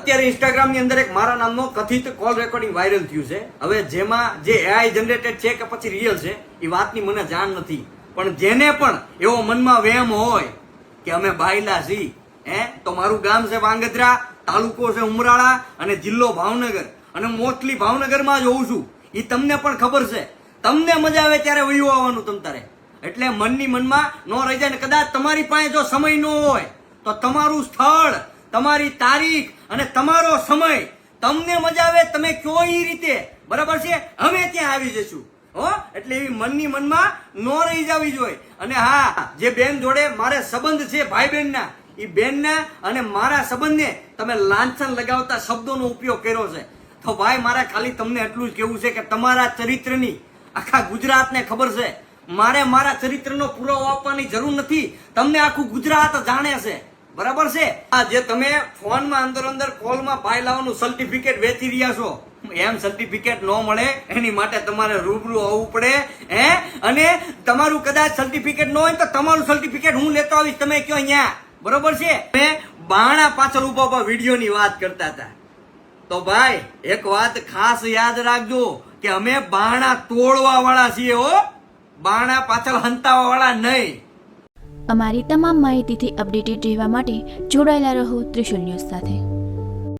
અત્યારે ઇન્સ્ટાગ્રામ ની અંદર એક મારા નામનો કથિત કોલ રેકોર્ડિંગ વાયરલ થયું છે. હવે જેમાં જે એઆઈ જનરેટેડ છે કે પછી રિયલ છે એ વાતની મને જાણ નથી, પણ જેને પણ એવો મનમાં વહેમ હોય કે અમે બાયલા છીએ, તો મારું ગામ છે વાંગધ્રા, તાલુકો છે ઉમરાળા અને જિલ્લો ભાવનગર, અને મોસ્ટલી ભાવનગરમાં જ હોઉં છું. એ તમને પણ ખબર છે. તમને મજા આવે ત્યારે વયું આવવાનું તમ તારે, એટલે મનની મનમાં ન રહી જાય. ને કદાચ તમારી પાસે જો સમય ન હોય તો તમારું સ્થળ, તમારી તારીખ અને તમારો સમય તમને મજા આવે તમે કયો એ રીતે, બરાબર છે, અમે ત્યાં આવી જશું. એટલે એવી મનની મનમાં ન રહી જવી જોઈએ. અને હા, જે બેન જોડે મારે સંબંધ છે ભાઈ બહેનના, એ બેનના અને મારા સંબંધને તમે લાંછન લગાવતા શબ્દોનો ઉપયોગ કર્યો છે, તો ભાઈ મારે ખાલી તમને એટલું જ કહેવું છે કે તમારા ચરિત્રની આખા ગુજરાતને ખબર છે. મારે મારા ચરિત્રનો પુરાવો આપવાની જરૂર નથી, તમને આખું ગુજરાત જાણે છે, બરાબર છે. આ જે તમે ફોનમાં અંદર કોલમાં ભાઈ લાવવાનું સર્ટિફિકેટ વેચી રહ્યા છો, એમ સર્ટિફિકેટ ન મળે એની માટે તમારે રૂબરૂ આવવું પડે. અને તમારું કદાચ સર્ટિફિકેટ ન હોય તો તમારું સર્ટિફિકેટ હું લેતો આવીશ, તમે કયો અહીંયા, બરોબર છે. મેં બાણા પાછળ ઉભા વિડીયોની વાત કરતા હતા, તો ભાઈ એક વાત ખાસ યાદ રાખજો કે અમે બાણા તોડવા વાળા છીએ, બાણા પાછળ હંતાવા વાળા નહીં. અમારી તમામ માહિતીથી અપડેટેડ રહેવા માટે જોડાયેલા રહો ત્રિશુલ ન્યૂઝ સાથે.